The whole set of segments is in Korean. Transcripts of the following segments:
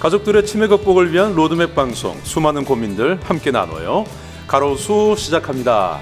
가족들의 치매 극복을 위한 로드맵 방송, 수많은 고민들 함께 나눠요. 가로수 시작합니다.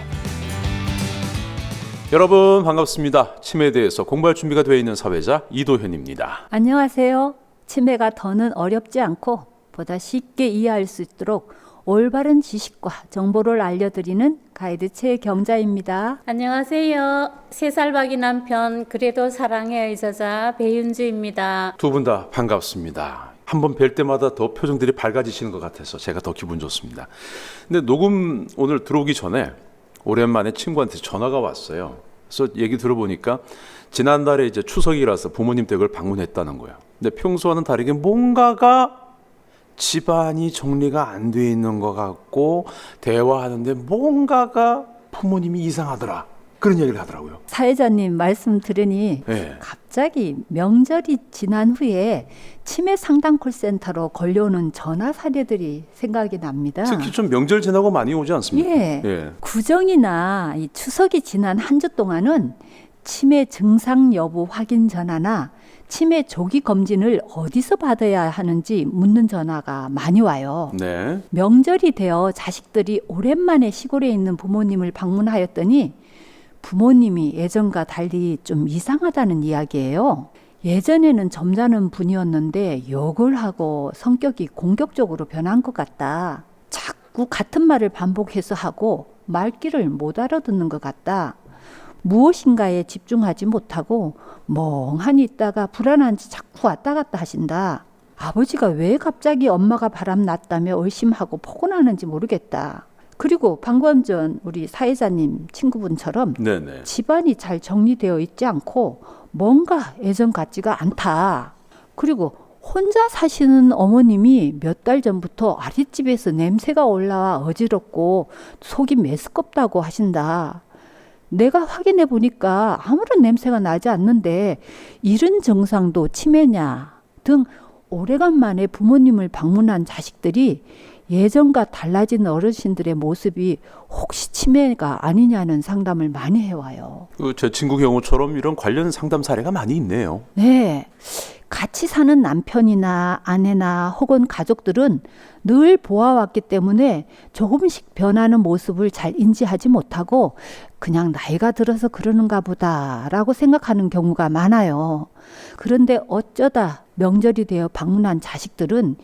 여러분 반갑습니다. 치매에 대해서 공부할 준비가 되어 있는 사회자 이도현입니다. 안녕하세요. 치매가 더는 어렵지 않고 보다 쉽게 이해할 수 있도록 올바른 지식과 정보를 알려드리는 가이드 최경자입니다. 안녕하세요. 3살 박이 남편 그래도 사랑해의 저자 배윤주입니다. 두 분 다 반갑습니다. 한번 뵐 때마다 더 표정들이 밝아지시는 것 같아서 제가 더 기분 좋습니다. 근데 녹음 오늘 들어오기 전에 오랜만에 친구한테 전화가 왔어요. 그래서 얘기 들어보니까 지난달에 이제 추석이라서 부모님 댁을 방문했다는 거예요. 근데 평소와는 다르게 뭔가가 집안이 정리가 안 돼 있는 것 같고 대화하는데 뭔가가 부모님이 이상하더라. 그런 얘기를 하더라고요. 사회자님 말씀 들으니 네. 갑자기 명절이 지난 후에 치매 상담 콜센터로 걸려오는 전화 사례들이 생각이 납니다. 특히 좀 명절 지나고 많이 오지 않습니까? 예. 구정이나 이 추석이 지난 한 주 동안은 치매 증상 여부 확인 전화나 치매 조기 검진을 어디서 받아야 하는지 묻는 전화가 많이 와요. 네. 명절이 되어 자식들이 오랜만에 시골에 있는 부모님을 방문하였더니 부모님이 예전과 달리 좀 이상하다는 이야기예요. 예전에는 점잖은 분이었는데 욕을 하고 성격이 공격적으로 변한 것 같다. 자꾸 같은 말을 반복해서 하고 말귀를 못 알아듣는 것 같다. 무엇인가에 집중하지 못하고 멍하니 있다가 불안한지 자꾸 왔다 갔다 하신다. 아버지가 왜 갑자기 엄마가 바람났다며 의심하고 포근하는지 모르겠다. 그리고 방금 전 우리 사회자님 친구분처럼 네네. 집안이 잘 정리되어 있지 않고 뭔가 예전 같지가 않다. 그리고 혼자 사시는 어머님이 몇 달 전부터 아랫집에서 냄새가 올라와 어지럽고 속이 메스껍다고 하신다. 내가 확인해 보니까 아무런 냄새가 나지 않는데 이런 증상도 치매냐 등 오래간만에 부모님을 방문한 자식들이 예전과 달라진 어르신들의 모습이 혹시 치매가 아니냐는 상담을 많이 해와요. 제 친구 경우처럼 이런 관련 상담 사례가 많이 있네요. 네. 같이 사는 남편이나 아내나 혹은 가족들은 늘 보아왔기 때문에 조금씩 변하는 모습을 잘 인지하지 못하고 그냥 나이가 들어서 그러는가 보다라고 생각하는 경우가 많아요. 그런데 어쩌다 명절이 되어 방문한 자식들은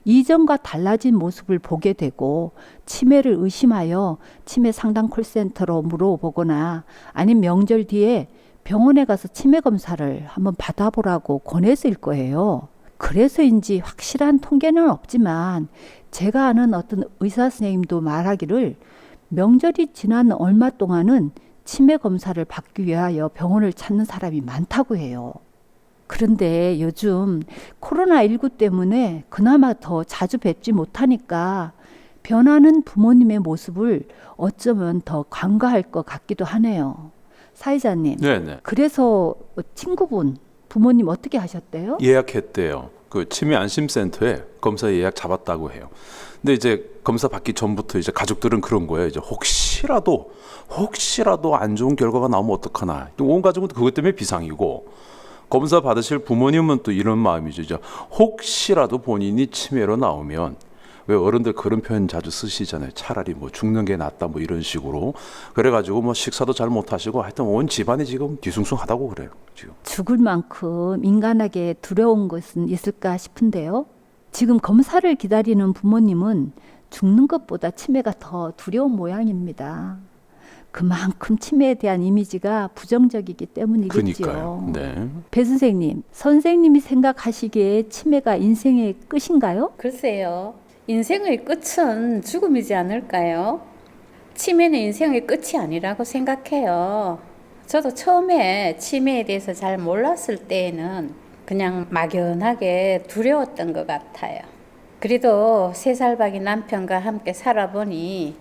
이전과 달라진 모습을 보게 되고 치매를 의심하여 치매 상담 콜센터로 물어보거나 아니면 명절 뒤에 병원에 가서 치매 검사를 한번 받아보라고 권해서일 거예요. 그래서인지 확실한 통계는 없지만 제가 아는 어떤 의사 선생님도 말하기를 명절이 지난 얼마 동안은 치매 검사를 받기 위하여 병원을 찾는 사람이 많다고 해요. 그런데 요즘 코로나19 때문에 그나마 더 자주 뵙지 못하니까 변하는 부모님의 모습을 어쩌면 더 간과할 것 같기도 하네요. 사회자님. 네네. 그래서 친구분, 부모님 어떻게 하셨대요? 예약했대요. 그 치매 안심센터에 검사 예약 잡았다고 해요. 근데 이제 검사 받기 전부터 이제 가족들은 그런 거예요. 이제 혹시라도 안 좋은 결과가 나오면 어떡하나. 온 가족은 그것 때문에 비상이고 검사 받으실 부모님은 또 이런 마음이죠. 이제 혹시라도 본인이 치매로 나오면 왜 어른들 그런 표현 자주 쓰시잖아요. 차라리 뭐 죽는 게 낫다 뭐 이런 식으로. 그래가지고 뭐 식사도 잘 못하시고 하여튼 온 집안이 지금 뒤숭숭하다고 그래요. 지금. 죽을 만큼 인간에게 두려운 것은 있을까 싶은데요. 지금 검사를 기다리는 부모님은 죽는 것보다 치매가 더 두려운 모양입니다. 그만큼 치매에 대한 이미지가 부정적이기 때문이겠죠. 그러니까요. 네. 배 선생님, 선생님이 생각하시기에 치매가 인생의 끝인가요? 글쎄요. 인생의 끝은 죽음이지 않을까요? 치매는 인생의 끝이 아니라고 생각해요. 저도 처음에 치매에 대해서 잘 몰랐을 때에는 그냥 막연하게 두려웠던 것 같아요. 그래도 3살 박이 남편과 함께 살아보니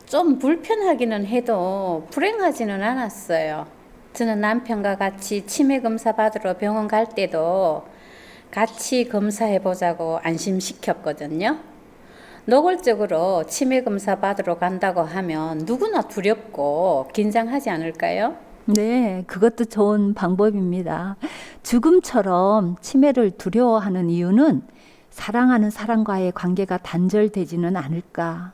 좀 불편하기는 해도 불행하지는 않았어요. 저는 남편과 같이 치매 검사 받으러 병원 갈 때도 같이 검사해보자고 안심시켰거든요. 노골적으로 치매 검사 받으러 간다고 하면 누구나 두렵고 긴장하지 않을까요? 네, 그것도 좋은 방법입니다. 죽음처럼 치매를 두려워하는 이유는 사랑하는 사람과의 관계가 단절되지는 않을까.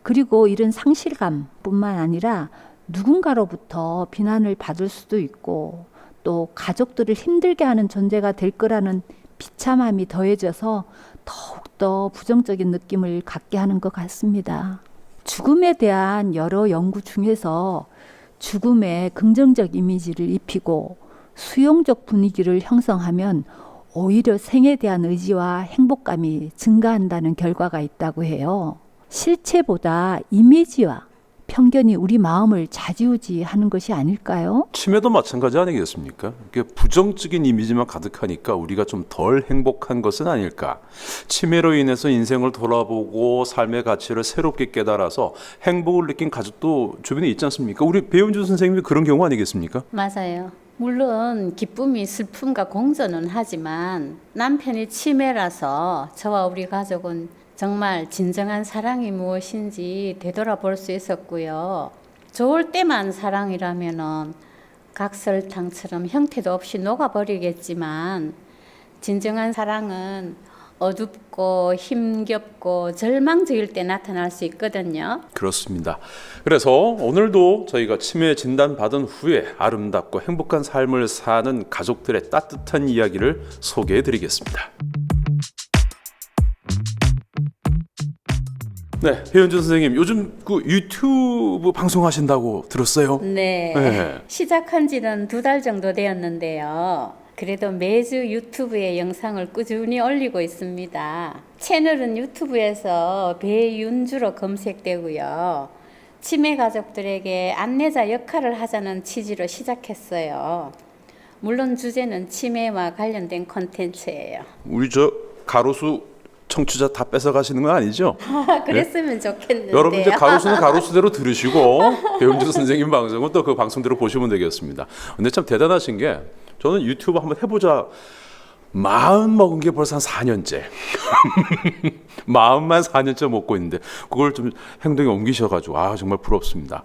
그리고 이런 상실감뿐만 아니라 누군가로부터 비난을 받을 수도 있고 또 가족들을 힘들게 하는 존재가 될 거라는 비참함이 더해져서 더욱더 부정적인 느낌을 갖게 하는 것 같습니다. 죽음에 대한 여러 연구 중에서 죽음에 긍정적 이미지를 입히고 수용적 분위기를 형성하면 오히려 생에 대한 의지와 행복감이 증가한다는 결과가 있다고 해요. 실체보다 이미지와 편견이 우리 마음을 좌지우지하는 것이 아닐까요? 치매도 마찬가지 아니겠습니까? 이게 부정적인 이미지만 가득하니까 우리가 좀 덜 행복한 것은 아닐까? 치매로 인해서 인생을 돌아보고 삶의 가치를 새롭게 깨달아서 행복을 느낀 가족도 주변에 있지 않습니까? 우리 배은주 선생님이 그런 경우 아니겠습니까? 맞아요. 물론 기쁨이 슬픔과 공존은 하지만 남편이 치매라서 저와 우리 가족은 정말 진정한 사랑이 무엇인지 되돌아볼 수 있었고요. 좋을 때만 사랑이라면은 각설탕처럼 형태도 없이 녹아버리겠지만 진정한 사랑은 어둡고 힘겹고 절망적일 때 나타날 수 있거든요. 그렇습니다. 그래서 오늘도 저희가 치매 진단 받은 후에 아름답고 행복한 삶을 사는 가족들의 따뜻한 이야기를 소개해 드리겠습니다. 네, 배현준 선생님, 요즘 그 유튜브 방송하신다고 들었어요? 네. 네. 시작한 지는 2달 정도 되었는데요. 그래도 매주 유튜브에 영상을 꾸준히 올리고 있습니다. 채널은 유튜브에서 배윤주로 검색되고요. 치매 가족들에게 안내자 역할을 하자는 취지로 시작했어요. 물론 주제는 치매와 관련된 콘텐츠예요. 우리 저 가로수 청취자 다 뺏어 가시는 건 아니죠? 그랬으면 좋겠는데요. 여러분 이제 가로수는 가로수대로 들으시고 배은주 선생님 방송은 또 그 방송대로 보시면 되겠습니다. 근데 참 대단하신 게 저는 유튜브 한번 해보자 마음 먹은 게 벌써 한 4년째 마음만 4년째 먹고 있는데 그걸 좀 행동에 옮기셔가지고 아 정말 부럽습니다.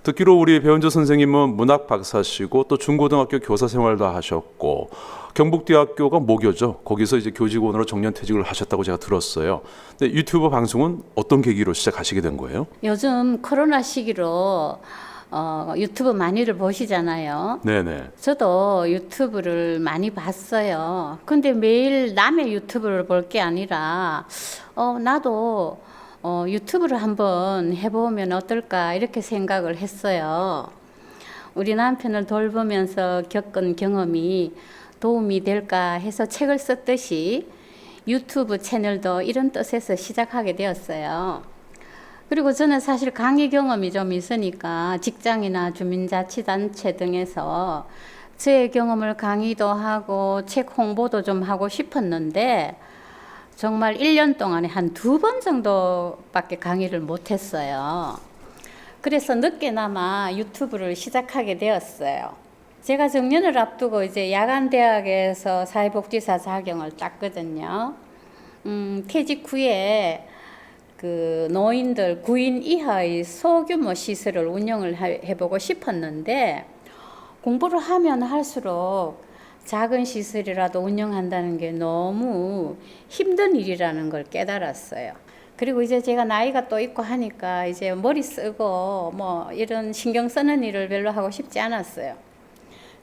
듣기로 우리 배은주 선생님은 문학 박사시고 또 중고등학교 교사 생활도 하셨고 경북대학교가 모교죠. 거기서 이제 교직원으로 정년퇴직을 하셨다고 제가 들었어요. 근데 유튜브 방송은 어떤 계기로 시작하시게 된 거예요? 요즘 코로나 시기로 유튜브 많이들 보시잖아요. 네네. 저도 유튜브를 많이 봤어요. 근데 매일 남의 유튜브를 볼 게 아니라 나도 유튜브를 한번 해보면 어떨까 이렇게 생각을 했어요. 우리 남편을 돌보면서 겪은 경험이 도움이 될까 해서 책을 썼듯이 유튜브 채널도 이런 뜻에서 시작하게 되었어요. 그리고 저는 사실 강의 경험이 좀 있으니까 직장이나 주민자치단체 등에서 저의 경험을 강의도 하고 책 홍보도 좀 하고 싶었는데 정말 1년 동안에 한 2번 정도밖에 강의를 못했어요. 그래서 늦게나마 유튜브를 시작하게 되었어요. 제가 정년을 앞두고 이제 야간대학에서 사회복지사 자격을 땄거든요. 퇴직 후에 그 노인들 9인 이하의 소규모 시설을 운영을 해보고 싶었는데 공부를 하면 할수록 작은 시설이라도 운영한다는 게 너무 힘든 일이라는 걸 깨달았어요. 그리고 이제 제가 나이가 또 있고 하니까 이제 머리 쓰고 뭐 이런 신경 쓰는 일을 별로 하고 싶지 않았어요.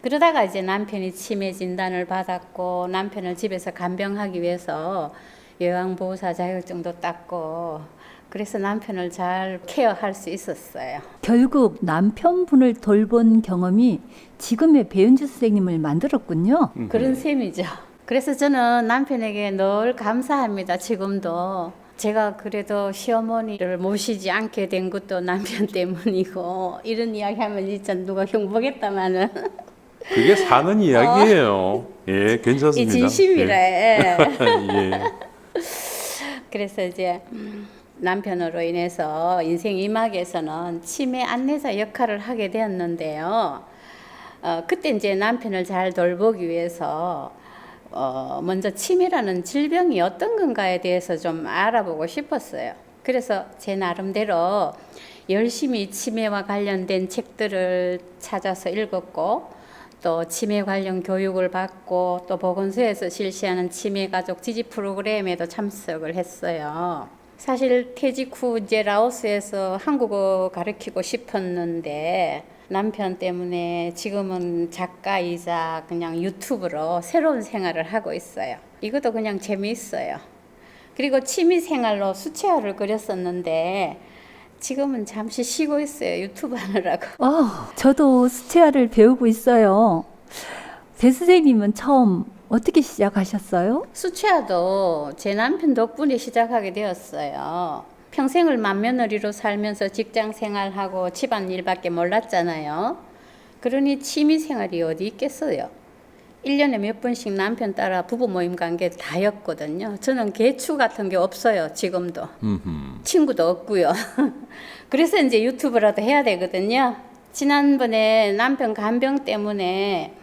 그러다가 이제 남편이 치매 진단을 받았고 남편을 집에서 간병하기 위해서 요양보호사 자격증도 땄고 그래서 남편을 잘 케어할 수 있었어요. 결국 남편분을 돌본 경험이 지금의 배은주 선생님을 만들었군요. 그런 셈이죠. 그래서 저는 남편에게 늘 감사합니다. 지금도. 제가 그래도 시어머니를 모시지 않게 된 것도 남편 때문이고 이런 이야기 하면 진짜 누가 흉보겠다마는 그게 사는 이야기예요. 예, 괜찮습니다. 이 진심이래. 예. 그래서 이제 남편으로 인해서 인생 이막에서는 치매 안내자 역할을 하게 되었는데요. 그때 이제 남편을 잘 돌보기 위해서 먼저 치매라는 질병이 어떤 건가에 대해서 좀 알아보고 싶었어요. 그래서 제 나름대로 열심히 치매와 관련된 책들을 찾아서 읽었고 또 치매 관련 교육을 받고 또 보건소에서 실시하는 치매 가족 지지 프로그램에도 참석을 했어요. 사실 퇴직 후 이제 라오스에서 한국어 가르치고 싶었는데 남편 때문에 지금은 작가이자 그냥 유튜브로 새로운 생활을 하고 있어요. 이것도 그냥 재미있어요. 그리고 취미 생활로 수채화를 그렸었는데 지금은 잠시 쉬고 있어요. 유튜브 하느라고. 저도 수채화를 배우고 있어요. 배 선생님은 처음 어떻게 시작하셨어요? 수채화도 제 남편 덕분에 시작하게 되었어요. 평생을 맏며느리로 살면서 직장 생활하고 집안 일밖에 몰랐잖아요. 그러니 취미 생활이 어디 있겠어요. 1년에 몇 번씩 남편 따라 부부 모임 간 게 다였거든요. 저는 개추 같은 게 없어요. 지금도. 친구도 없고요. 그래서 이제 유튜브라도 해야 되거든요. 지난번에 남편 간병 때문에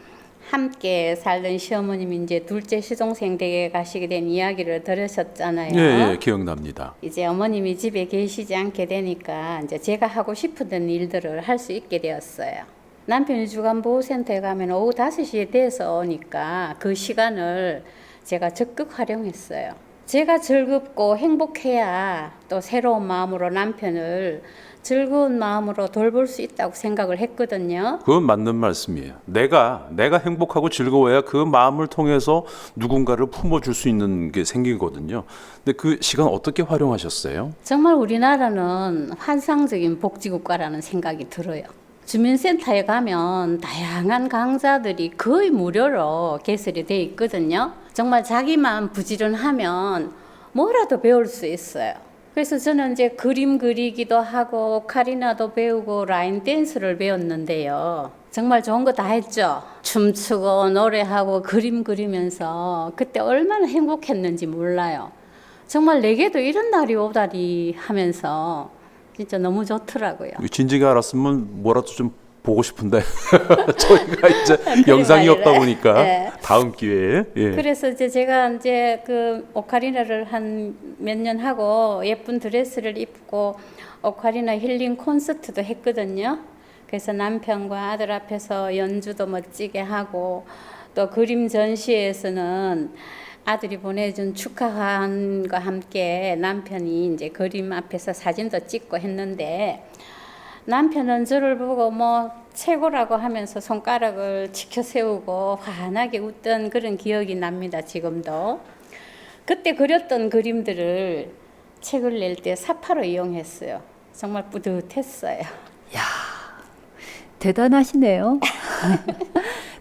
함께 살던 시어머님이 이제 둘째 시동생 댁에 가시게 된 이야기를 들으셨잖아요. 예, 기억납니다. 이제 어머님이 집에 계시지 않게 되니까 이제 제가 하고 싶었던 일들을 할 수 있게 되었어요. 남편이 주간보호센터에 가면 오후 5시에 돼서 오니까 그 시간을 제가 적극 활용했어요. 제가 즐겁고 행복해야 또 새로운 마음으로 남편을 즐거운 마음으로 돌볼 수 있다고 생각을 했거든요. 그건 맞는 말씀이에요. 내가 행복하고 즐거워야 그 마음을 통해서 누군가를 품어줄 수 있는 게 생기거든요. 근데 그 시간 어떻게 활용하셨어요? 정말 우리나라는 환상적인 복지국가라는 생각이 들어요. 주민센터에 가면 다양한 강좌들이 거의 무료로 개설이 돼 있거든요. 정말 자기만 부지런하면 뭐라도 배울 수 있어요. 그래서 저는 이제 그림 그리기도 하고 오카리나도 배우고 라인 댄스를 배웠는데요. 정말 좋은 거 다 했죠. 춤추고 노래하고 그림 그리면서 그때 얼마나 행복했는지 몰라요. 정말 내게도 이런 날이 오다니 하면서 진짜 너무 좋더라고요. 진지하게 알았으면 뭐라도 좀 보고 싶은데 저희가 이제 그래 영상이 말이래. 없다 보니까 네. 다음 기회에. 예. 그래서 이제 제가 이제 그 오카리나를 한 몇 년 하고 예쁜 드레스를 입고 오카리나 힐링 콘서트도 했거든요. 그래서 남편과 아들 앞에서 연주도 멋지게 하고 또 그림 전시회에서는 아들이 보내준 축하한과 함께 남편이 이제 그림 앞에서 사진도 찍고 했는데 남편은 저를 보고 뭐 최고라고 하면서 손가락을 치켜 세우고 환하게 웃던 그런 기억이 납니다. 지금도. 그때 그렸던 그림들을 책을 낼 때 사파로 이용했어요. 정말 뿌듯했어요. 대단하시네요.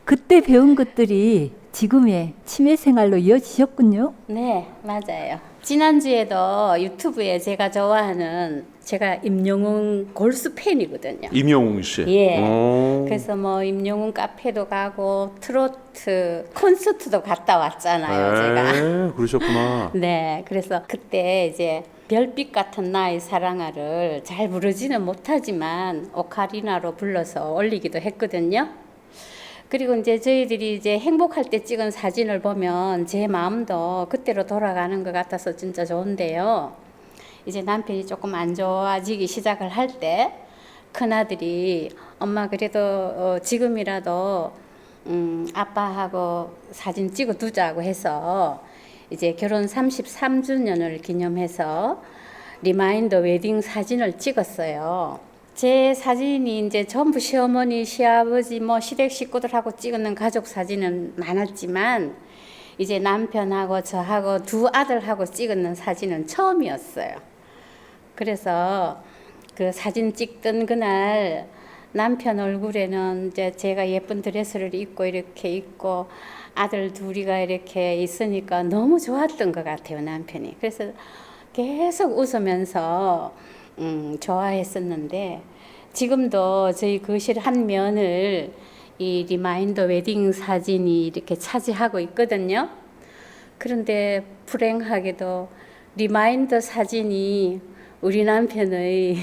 그때 배운 것들이 지금의 취미 생활로 이어지셨군요. 네, 맞아요. 지난주에도 유튜브에 제가 좋아하는 제가 임영웅 골수 팬이거든요. 임영웅 씨. 예. 오. 그래서 뭐 임영웅 카페도 가고 트로트 콘서트도 갔다 왔잖아요, 제가. 그러셨구나. 네, 그래서 그때 이제 별빛 같은 나의 사랑아를 잘 부르지는 못하지만 오카리나로 불러서 올리기도 했거든요. 그리고 이제 저희들이 이제 행복할 때 찍은 사진을 보면 제 마음도 그때로 돌아가는 것 같아서 진짜 좋은데요. 이제 남편이 조금 안 좋아지기 시작을 할 때 큰아들이 엄마 그래도 지금이라도 아빠하고 사진 찍어 두자고 해서 이제 결혼 33주년을 기념해서 리마인더 웨딩 사진을 찍었어요. 제 사진이 이제 전부 시어머니, 시아버지, 뭐 시댁 식구들하고 찍는 가족 사진은 많았지만 이제 남편하고 저하고 두 아들하고 찍는 사진은 처음이었어요. 그래서 그 사진 찍던 그날 남편 얼굴에는 이제 제가 예쁜 드레스를 입고 이렇게 입고 아들 둘이가 이렇게 있으니까 너무 좋았던 것 같아요, 남편이. 그래서 계속 웃으면서 좋아했었는데 지금도 저희 거실 한 면을 이 리마인더 웨딩 사진이 이렇게 차지하고 있거든요. 그런데 불행하게도 리마인더 사진이 우리 남편의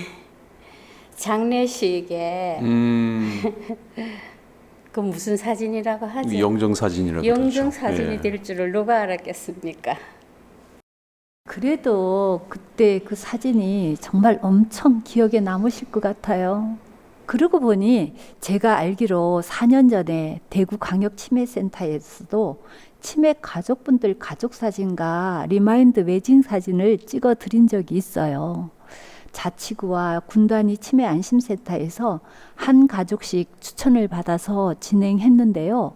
장례식에 그 무슨 사진이라고 하죠? 영정 사진이라고 영정 그러죠. 사진이 예. 될 줄을 누가 알았겠습니까? 그래도 그때 그 사진이 정말 엄청 기억에 남으실 것 같아요. 그러고 보니 제가 알기로 4년 전에 대구광역치매센터에서도 치매 가족분들 가족 사진과 리마인드 웨딩 사진을 찍어 드린 적이 있어요. 자치구와 군단위 치매 안심센터에서 한 가족씩 추천을 받아서 진행했는데요.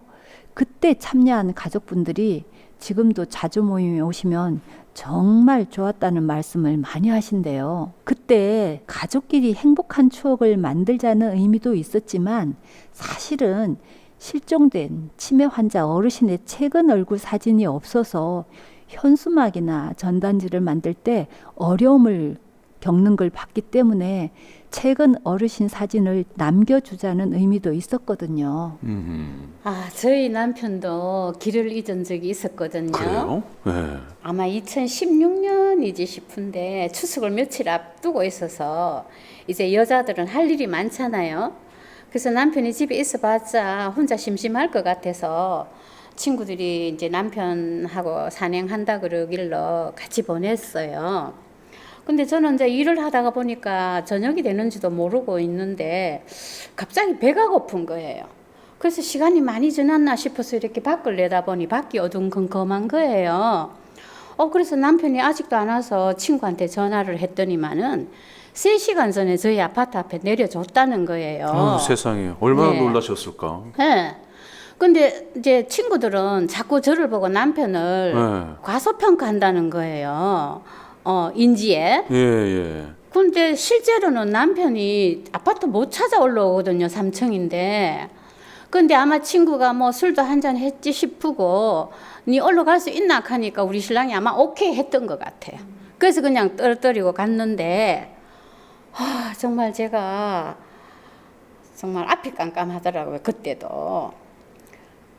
그때 참여한 가족분들이 지금도 자주 모임에 오시면 정말 좋았다는 말씀을 많이 하신대요. 그때 가족끼리 행복한 추억을 만들자는 의미도 있었지만 사실은 실종된 치매 환자 어르신의 최근 얼굴 사진이 없어서 현수막이나 전단지를 만들 때 어려움을 겪는 걸 봤기 때문에 최근 어르신 사진을 남겨주자는 의미도 있었거든요. 아, 저희 남편도 길을 잊은 적이 있었거든요. 그래요? 네. 아마 2016년이지 싶은데 추석을 며칠 앞두고 있어서 이제 여자들은 할 일이 많잖아요. 그래서 남편이 집에 있어봤자 혼자 심심할 것 같아서 친구들이 이제 남편하고 산행한다 그러길래 같이 보냈어요. 근데 저는 이제 일을 하다가 보니까 저녁이 되는지도 모르고 있는데 갑자기 배가 고픈 거예요. 그래서 시간이 많이 지났나 싶어서 이렇게 밖을 내다보니 밖이 어둠컴컴한 거예요. 그래서 남편이 아직도 안 와서 친구한테 전화를 했더니만은 3시간 전에 저희 아파트 앞에 내려줬다는 거예요. 세상에 얼마나 네. 놀라셨을까. 네. 근데 이제 친구들은 자꾸 저를 보고 남편을 네. 과소평가한다는 거예요. 인지에. 예. 근데 실제로는 남편이 아파트 못 찾아 올라오거든요. 3층인데. 근데 아마 친구가 뭐 술도 한잔 했지 싶고 니 올라갈 수 있나 하니까 우리 신랑이 아마 오케이 했던 것 같아요. 그래서 그냥 떨어뜨리고 갔는데 정말 제가 정말 앞이 깜깜하더라고요. 그때도.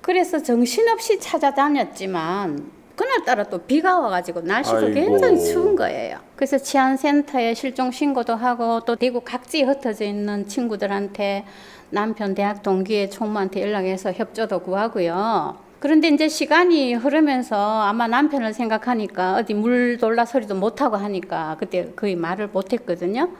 그래서 정신없이 찾아다녔지만 그날따라 또 비가 와가지고 날씨도 아이고. 굉장히 추운 거예요. 그래서 치안센터에 실종 신고도 하고 또 대구 각지에 흩어져 있는 친구들한테 남편 대학 동기의 총무한테 연락해서 협조도 구하고요. 그런데 이제 시간이 흐르면서 아마 남편을 생각하니까 어디 물 돌라 소리도 못하고 하니까 그때 거의 말을 못했거든요.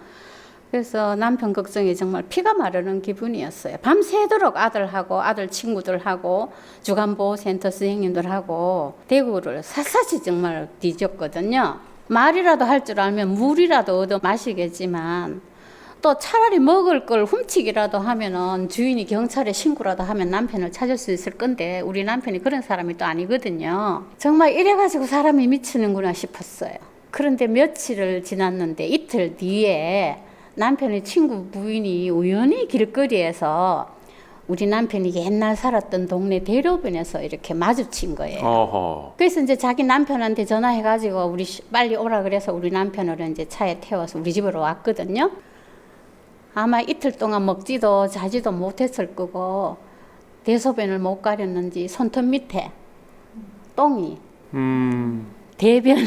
그래서 남편 걱정이 정말 피가 마르는 기분이었어요. 밤새도록 아들하고 아들 친구들하고 주간보호센터 선생님들하고 대구를 샅샅이 정말 뒤졌거든요. 말이라도 할 줄 알면 물이라도 얻어 마시겠지만 또 차라리 먹을 걸 훔치기라도 하면은 주인이 경찰에 신고라도 하면 남편을 찾을 수 있을 건데 우리 남편이 그런 사람이 또 아니거든요. 정말 이래가지고 사람이 미치는구나 싶었어요. 그런데 며칠을 지났는데 이틀 뒤에 남편의 친구 부인이 우연히 길거리에서 우리 남편이 옛날 살았던 동네 대로변에서 이렇게 마주친 거예요. 어허. 그래서 이제 자기 남편한테 전화해가지고 우리 빨리 오라 그래서 우리 남편을 이제 차에 태워서 우리 집으로 왔거든요. 아마 이틀 동안 먹지도 자지도 못했을 거고 대소변을 못 가렸는지 손톱 밑에 똥이 대변이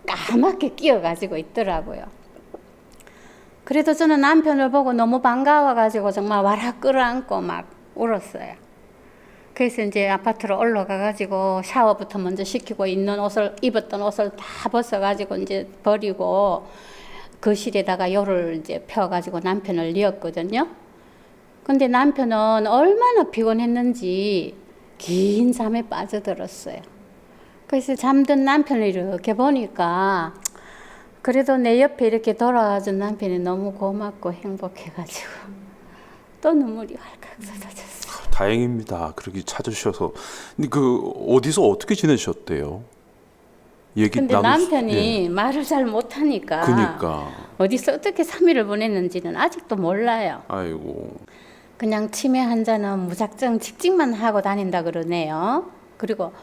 까맣게 끼어가지고 있더라고요. 그래도 저는 남편을 보고 너무 반가워가지고 정말 와락 끌어안고 막 울었어요. 그래서 이제 아파트로 올라가가지고 샤워부터 먼저 시키고 입었던 옷을 다 벗어가지고 이제 버리고 거실에다가 요를 이제 펴가지고 남편을 뉘었거든요. 근데 남편은 얼마나 피곤했는지 긴 잠에 빠져들었어요. 그래서 잠든 남편을 이렇게 보니까 그래도 내 옆에 이렇게 돌아와준 남편이 너무 고맙고 행복해가지고 또 눈물이 왈칵 쏟아졌어요. 다행입니다. 그렇게 찾으셔서. 근데 어디서 어떻게 지내셨대요? 근데 남편이 말을 잘 못하니까 그니까. 어디서 어떻게 3일을 보냈는지는 아직도 몰라요. 아이고. 그냥 치매 환자는 무작정 직진만 하고 다닌다 그러네요. 그리고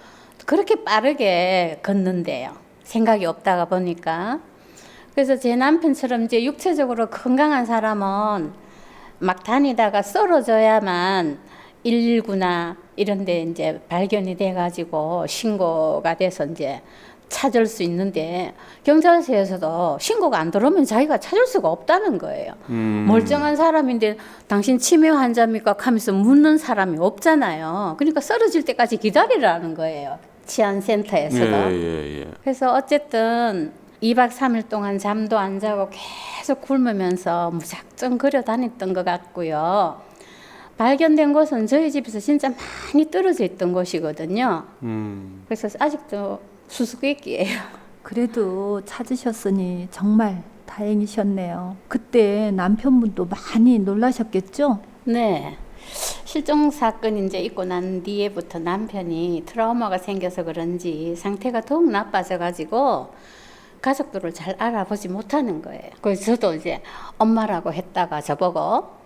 그렇게 빠르게 걷는데요. 생각이 없다가 보니까. 그래서 제 남편처럼 이제 육체적으로 건강한 사람은 막 다니다가 쓰러져야만 119나 이런 데 이제 발견이 돼가지고 신고가 돼서 이제 찾을 수 있는데 경찰서에서도 신고가 안 들어오면 자기가 찾을 수가 없다는 거예요. 멀쩡한 사람인데 당신 치매 환자입니까? 하면서 묻는 사람이 없잖아요. 그러니까 쓰러질 때까지 기다리라는 거예요. 치안센터에서도. 예. 그래서 어쨌든 2박 3일 동안 잠도 안 자고 계속 굶으면서 무작정 걸어 다녔던 것 같고요. 발견된 곳은 저희 집에서 진짜 많이 떨어져 있던 곳이거든요. 그래서 아직도 수수께끼예요. 그래도 찾으셨으니 정말 다행이셨네요. 그때 남편분도 많이 놀라셨겠죠? 네. 실종 사건이 이제 있고 난 뒤에부터 남편이 트라우마가 생겨서 그런지 상태가 더욱 나빠져가지고 가족들을 잘 알아보지 못하는 거예요. 그래서 저도 이제 엄마라고 했다가 저보고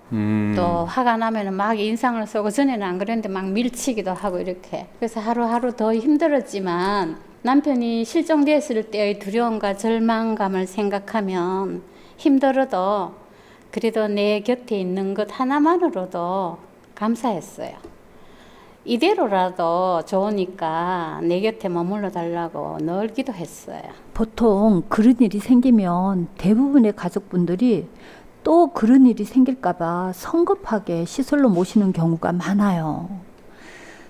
또 화가 나면은 막 인상을 쓰고 전에는 안 그랬는데 막 밀치기도 하고 이렇게. 그래서 하루하루 더 힘들었지만 남편이 실종됐을 때의 두려움과 절망감을 생각하면 힘들어도 그래도 내 곁에 있는 것 하나만으로도 감사했어요. 이대로라도 좋으니까 내 곁에 머물러 달라고 늘 기도했어요. 보통 그런 일이 생기면 대부분의 가족분들이 또 그런 일이 생길까봐 성급하게 시설로 모시는 경우가 많아요.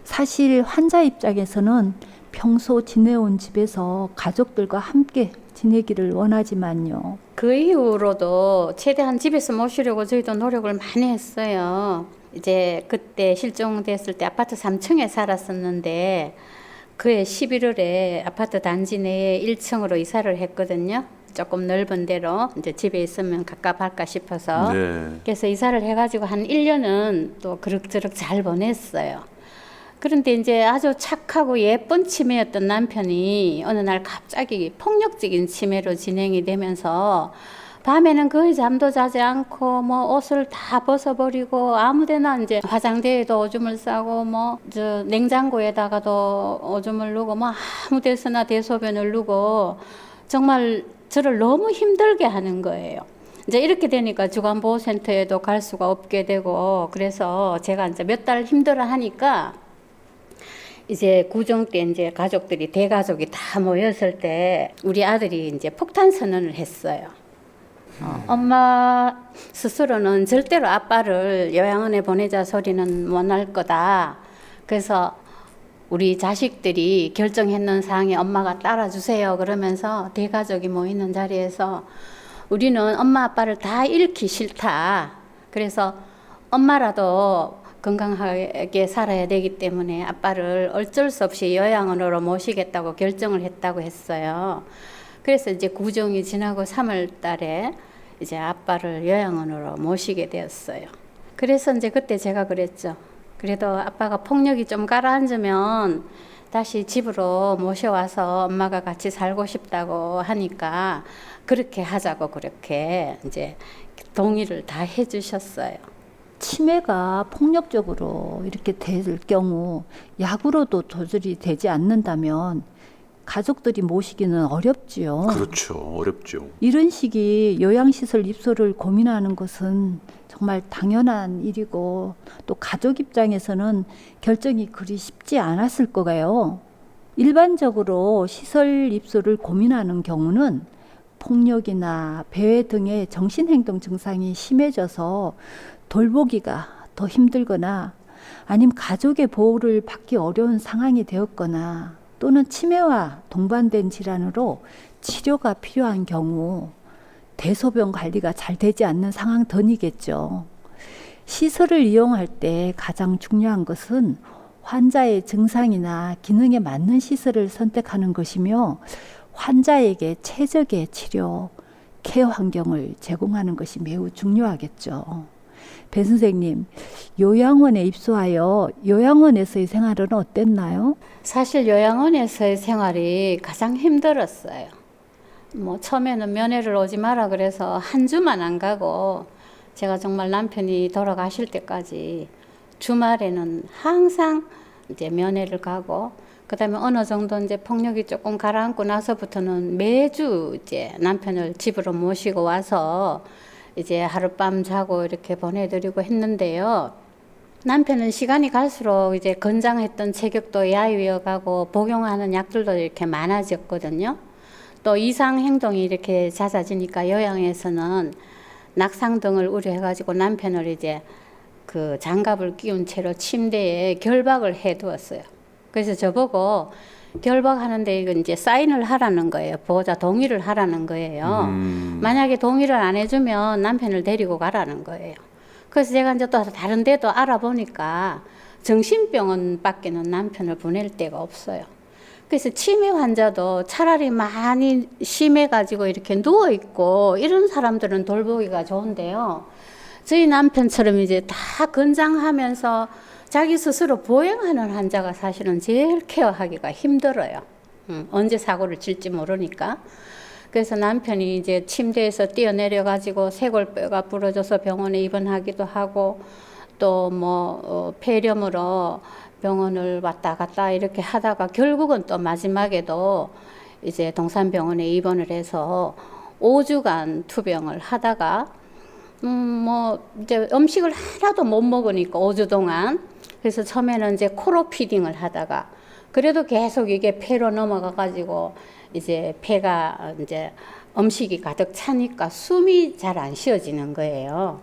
사실 환자 입장에서는 평소 지내온 집에서 가족들과 함께 지내기를 원하지만요. 그 이후로도 최대한 집에서 모시려고 저희도 노력을 많이 했어요. 이제 그때 실종됐을 때 아파트 3층에 살았었는데 그해 11월에 아파트 단지 내에 1층으로 이사를 했거든요. 조금 넓은 데로 이제 집에 있으면 갑갑할까 싶어서. 네. 그래서 이사를 해가지고 한 1년은 또 그럭저럭 잘 보냈어요. 그런데 이제 아주 착하고 예쁜 치매였던 남편이 어느 날 갑자기 폭력적인 치매로 진행이 되면서 밤에는 거의 잠도 자지 않고 뭐 옷을 다 벗어버리고 아무데나 이제 화장대에도 오줌을 싸고 뭐 저 냉장고에다가도 오줌을 누고 뭐 아무데서나 대소변을 누고 정말 저를 너무 힘들게 하는 거예요. 이제 이렇게 되니까 주간보호센터에도 갈 수가 없게 되고 그래서 제가 이제 몇 달 힘들어 하니까 이제 구정 때 이제 가족들이 대가족이 다 모였을 때 우리 아들이 이제 폭탄 선언을 했어요. 엄마 스스로는 절대로 아빠를 요양원에 보내자 소리는 못 할 거다. 그래서 우리 자식들이 결정했는 사항에 엄마가 따라주세요. 그러면서 대가족이 모이는 자리에서 우리는 엄마 아빠를 다 잃기 싫다. 그래서 엄마라도 건강하게 살아야 되기 때문에 아빠를 어쩔 수 없이 요양원으로 모시겠다고 결정을 했다고 했어요. 그래서 이제 구정이 지나고 3월 달에 이제 아빠를 요양원으로 모시게 되었어요. 그래서 이제 그때 제가 그랬죠. 그래도 아빠가 폭력이 좀 가라앉으면 다시 집으로 모셔와서 엄마가 같이 살고 싶다고 하니까 그렇게 하자고 그렇게 이제 동의를 다 해주셨어요. 치매가 폭력적으로 이렇게 될 경우 약으로도 조절이 되지 않는다면 가족들이 모시기는 어렵지요. 그렇죠. 어렵죠. 이런 시기 요양시설 입소를 고민하는 것은 정말 당연한 일이고 또 가족 입장에서는 결정이 그리 쉽지 않았을 거예요. 일반적으로 시설 입소를 고민하는 경우는 폭력이나 배회 등의 정신행동 증상이 심해져서 돌보기가 더 힘들거나 아니면 가족의 보호를 받기 어려운 상황이 되었거나 또는 치매와 동반된 질환으로 치료가 필요한 경우 대소변 관리가 잘 되지 않는 상황 등이겠죠. 시설을 이용할 때 가장 중요한 것은 환자의 증상이나 기능에 맞는 시설을 선택하는 것이며 환자에게 최적의 치료, 케어 환경을 제공하는 것이 매우 중요하겠죠. 배 선생님, 요양원에 입소하여 요양원에서의 생활은 어땠나요? 사실 요양원에서의 생활이 가장 힘들었어요. 뭐 처음에는 면회를 오지 마라 그래서 한 주만 안 가고 제가 정말 남편이 돌아가실 때까지 주말에는 항상 이제 면회를 가고 그다음에 어느 정도 이제 폭력이 조금 가라앉고 나서부터는 매주 이제 남편을 집으로 모시고 와서 이제 하룻밤 자고 이렇게 보내드리고 했는데요. 남편은 시간이 갈수록 이제 건장했던 체격도 야위어가고 복용하는 약들도 이렇게 많아졌거든요. 또 이상 행동이 이렇게 잦아지니까 요양에서는 낙상 등을 우려해가지고 남편을 이제 그 장갑을 끼운 채로 침대에 결박을 해두었어요. 그래서 저보고 결박하는데 이건 이제 사인을 하라는 거예요. 보호자 동의를 하라는 거예요. 만약에 동의를 안 해주면 남편을 데리고 가라는 거예요. 그래서 제가 이제 또 다른 데도 알아보니까 정신병원밖에는 남편을 보낼 데가 없어요. 그래서 치매 환자도 차라리 많이 심해가지고 이렇게 누워있고 이런 사람들은 돌보기가 좋은데요. 저희 남편처럼 이제 다 건장하면서 자기 스스로 보행하는 환자가 사실은 제일 케어하기가 힘들어요. 언제 사고를 칠지 모르니까. 그래서 남편이 이제 침대에서 뛰어내려가지고 쇄골뼈가 부러져서 병원에 입원하기도 하고 또 뭐 폐렴으로 병원을 왔다 갔다 이렇게 하다가 결국은 또 마지막에도 이제 동산병원에 입원을 해서 5주간 투병을 하다가 뭐 이제 음식을 하나도 못 먹으니까 5주 동안 그래서 처음에는 이제 코로 피딩을 하다가 그래도 계속 이게 폐로 넘어가 가지고 이제 폐가 이제 음식이 가득 차니까 숨이 잘 안 쉬어지는 거예요.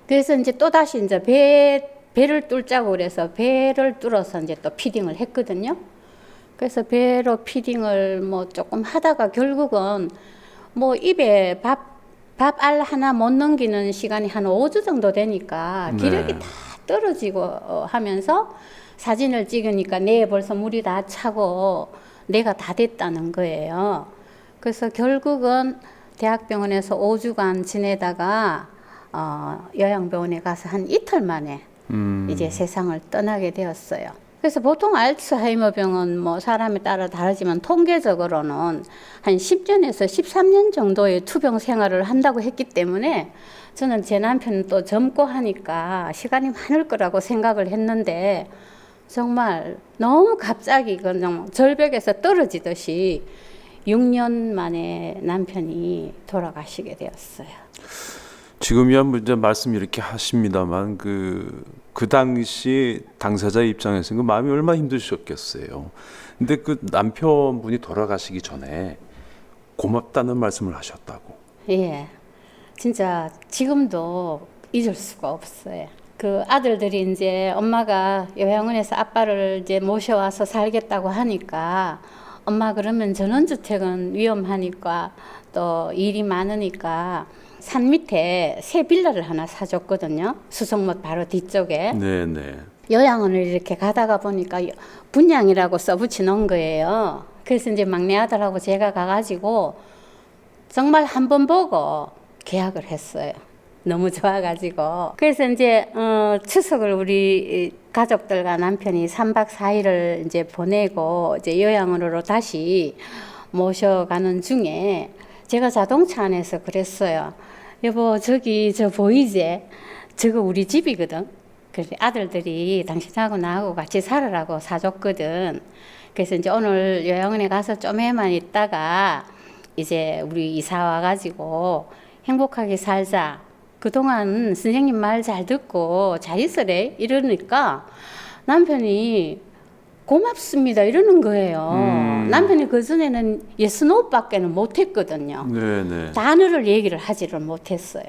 그래서 이제 또 다시 이제 배를 뚫자고 그래서 배를 뚫어서 이제 또 피딩을 했거든요. 그래서 배로 피딩을 뭐 조금 하다가 결국은 뭐 입에 밥알 하나 못 넘기는 시간이 한 5주 정도 되니까 기력이 네. 다 떨어지고 하면서 사진을 찍으니까 뇌에 벌써 물이 다 차고 뇌가 다 됐다는 거예요. 그래서 결국은 대학병원에서 5주간 지내다가 요양병원에 가서 한 이틀 만에 이제 세상을 떠나게 되었어요. 그래서 보통 알츠하이머 병은 뭐 사람에 따라 다르지만 통계적으로는 한 10년에서 13년 정도의 투병 생활을 한다고 했기 때문에 저는 제 남편은 또 젊고 하니까 시간이 많을 거라고 생각을 했는데 정말 너무 갑자기 이건 정말 절벽에서 떨어지듯이 6년 만에 남편이 돌아가시게 되었어요. 지금이야 뭐 이제 말씀 이렇게 하십니다만 그 당시 당사자 입장에서는 그 마음이 얼마나 힘드셨겠어요. 근데 그 남편분이 돌아가시기 전에 고맙다는 말씀을 하셨다고. 예, 진짜 지금도 잊을 수가 없어요. 그 아들들이 이제 엄마가 요양원에서 아빠를 이제 모셔와서 살겠다고 하니까 엄마 그러면 전원주택은 위험하니까 또 일이 많으니까 산 밑에 새 빌라를 하나 사줬거든요. 수성못 바로 뒤쪽에. 네네. 요양원을 이렇게 가다가 보니까 분양이라고 써붙여 놓은 거예요. 그래서 이제 막내 아들하고 제가 가가지고 정말 한 번 보고 계약을 했어요. 너무 좋아가지고. 그래서 이제 추석을 우리 가족들과 남편이 3박 4일을 이제 보내고 이제 요양원으로 다시 모셔가는 중에 제가 자동차 안에서 그랬어요. 여보 저기 저 보이지? 저거 우리 집이거든. 그래서 아들들이 당신하고 나하고 같이 살으라고 사줬거든. 그래서 이제 오늘 요양원에 가서 좀 해만 있다가 이제 우리 이사 와가지고 행복하게 살자. 그동안 선생님 말 잘 듣고 잘 있으래 이러니까 남편이 고맙습니다 이러는 거예요. 남편이 그전에는 yes, no 밖에는 못했거든요. 네네. 단어를 얘기를 하지를 못했어요.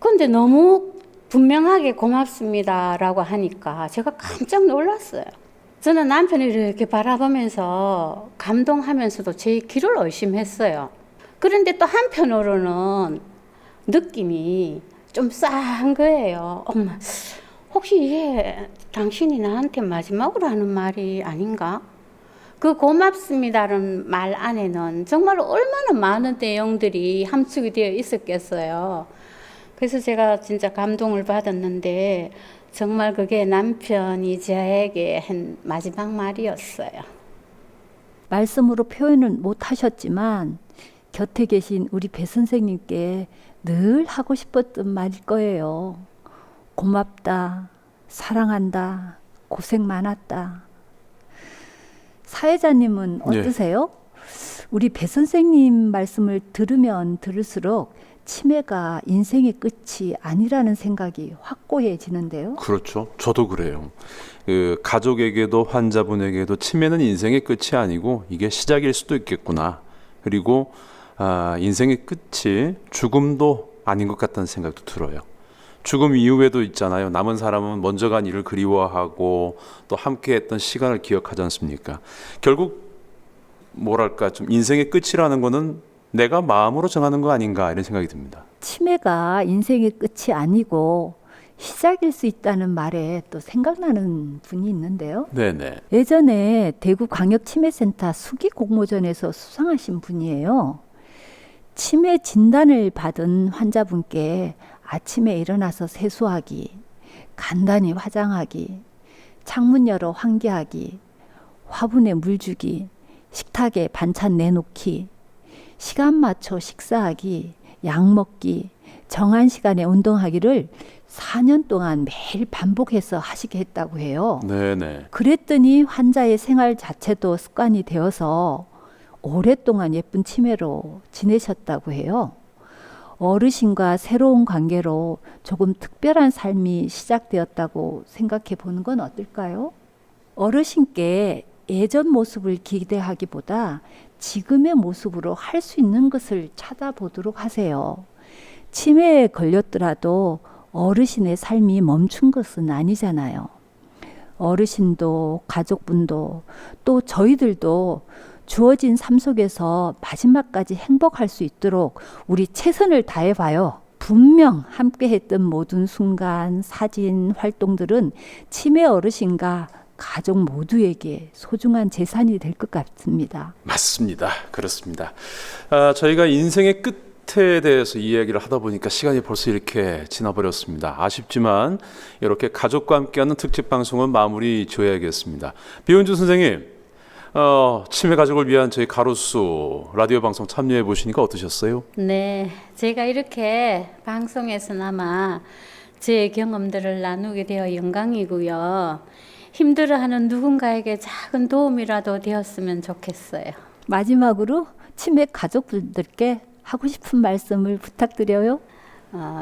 근데 너무 분명하게 고맙습니다라고 하니까 제가 깜짝 놀랐어요. 저는 남편을 이렇게 바라보면서 감동하면서도 제 길을 의심했어요. 그런데 또 한편으로는 느낌이 좀 싸한 거예요. 엄마, 혹시 이게 당신이 나한테 마지막으로 하는 말이 아닌가? 그 고맙습니다라는 말 안에는 정말 얼마나 많은 내용들이 함축이 되어 있었겠어요. 그래서 제가 진짜 감동을 받았는데 정말 그게 남편이 저에게 한 마지막 말이었어요. 말씀으로 표현은 못 하셨지만 곁에 계신 우리 배 선생님께 늘 하고 싶었던 말일 거예요. 고맙다, 사랑한다, 고생 많았다. 사회자님은 어떠세요? 우리 배 선생님 말씀을 들으면 들을수록 치매가 인생의 끝이 아니라는 생각이 확고해지는데요. 그렇죠. 저도 그래요. 그 가족에게도 환자분에게도 치매는 인생의 끝이 아니고 이게 시작일 수도 있겠구나. 그리고 인생의 끝이 죽음도 아닌 것 같다는 생각도 들어요. 죽음 이후에도 있잖아요. 남은 사람은 먼저 간 일을 그리워하고 또 함께했던 시간을 기억하지 않습니까? 결국 뭐랄까 좀 인생의 끝이라는 거는 내가 마음으로 정하는 거 아닌가 이런 생각이 듭니다. 치매가 인생의 끝이 아니고 시작일 수 있다는 말에 또 생각나는 분이 있는데요. 네네. 예전에 대구광역치매센터 수기 공모전에서 수상하신 분이에요. 치매 진단을 받은 환자분께 아침에 일어나서 세수하기, 간단히 화장하기, 창문 열어 환기하기, 화분에 물 주기, 식탁에 반찬 내놓기, 시간 맞춰 식사하기, 약 먹기, 정한 시간에 운동하기를 4년 동안 매일 반복해서 하시게 했다고 해요. 네네. 그랬더니 환자의 생활 자체도 습관이 되어서 오랫동안 예쁜 치매로 지내셨다고 해요. 어르신과 새로운 관계로 조금 특별한 삶이 시작되었다고 생각해 보는 건 어떨까요? 어르신께 예전 모습을 기대하기보다 지금의 모습으로 할 수 있는 것을 찾아보도록 하세요. 치매에 걸렸더라도 어르신의 삶이 멈춘 것은 아니잖아요. 어르신도 가족분도 또 저희들도 주어진 삶 속에서 마지막까지 행복할 수 있도록 우리 최선을 다해봐요. 분명 함께했던 모든 순간, 사진, 활동들은 치매 어르신과 가족 모두에게 소중한 재산이 될 것 같습니다. 맞습니다. 그렇습니다. 저희가 인생의 끝에 대해서 이야기를 하다 보니까 시간이 벌써 이렇게 지나버렸습니다. 아쉽지만 이렇게 가족과 함께하는 특집 방송은 마무리 지어야겠습니다. 비은주 선생님, 치매 가족을 위한 저희 가로수 라디오 방송 참여해 보시니까 어떠셨어요? 네, 제가 이렇게 방송에서나마 제 경험들을 나누게 되어 영광이고요. 힘들어하는 누군가에게 작은 도움이라도 되었으면 좋겠어요. 마지막으로 치매 가족분들께 하고 싶은 말씀을 부탁드려요.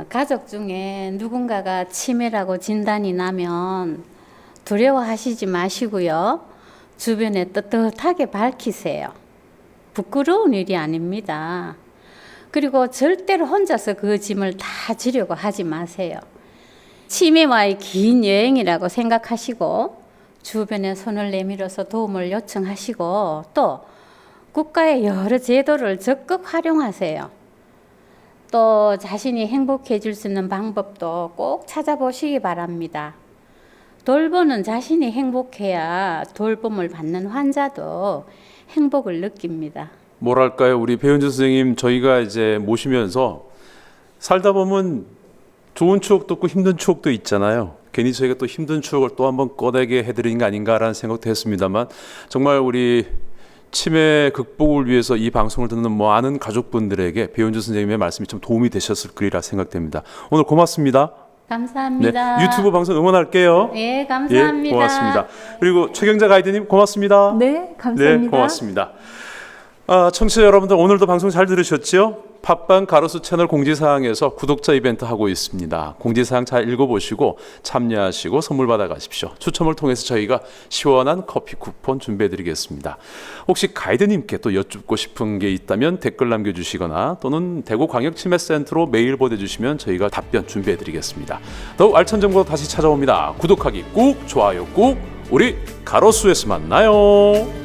가족 중에 누군가가 치매라고 진단이 나면 두려워하시지 마시고요. 주변에 떳떳하게 밝히세요. 부끄러운 일이 아닙니다. 그리고 절대로 혼자서 그 짐을 다 지려고 하지 마세요. 치매와의 긴 여행이라고 생각하시고 주변에 손을 내밀어서 도움을 요청하시고 또 국가의 여러 제도를 적극 활용하세요. 또 자신이 행복해질 수 있는 방법도 꼭 찾아보시기 바랍니다. 돌보는 자신이 행복해야 돌봄을 받는 환자도 행복을 느낍니다. 뭐랄까요, 우리 배은주 선생님 저희가 이제 모시면서 살다 보면 좋은 추억도 있고 힘든 추억도 있잖아요. 괜히 저희가 또 힘든 추억을 또 한번 꺼내게 해드리는 게 아닌가라는 생각도 했습니다만 정말 우리 치매 극복을 위해서 이 방송을 듣는 많은 가족분들에게 배은주 선생님의 말씀이 좀 도움이 되셨을 거리라 생각됩니다. 오늘 고맙습니다. 감사합니다. 네, 유튜브 방송 응원할게요. 예, 감사합니다. 예, 고맙습니다. 그리고 최경자 가이드님 고맙습니다. 네, 감사합니다. 네, 고맙습니다. 청취자 여러분들 오늘도 방송 잘 들으셨죠? 팟빵 가로수 채널 공지사항에서 구독자 이벤트 하고 있습니다. 공지사항 잘 읽어보시고 참여하시고 선물 받아가십시오. 추첨을 통해서 저희가 시원한 커피 쿠폰 준비해드리겠습니다. 혹시 가이드님께 또 여쭙고 싶은 게 있다면 댓글 남겨주시거나 또는 대구광역치매센터로 메일 보내주시면 저희가 답변 준비해드리겠습니다. 더욱 알찬 정보로 다시 찾아옵니다. 구독하기 꾹, 좋아요 꾹, 우리 가로수에서 만나요.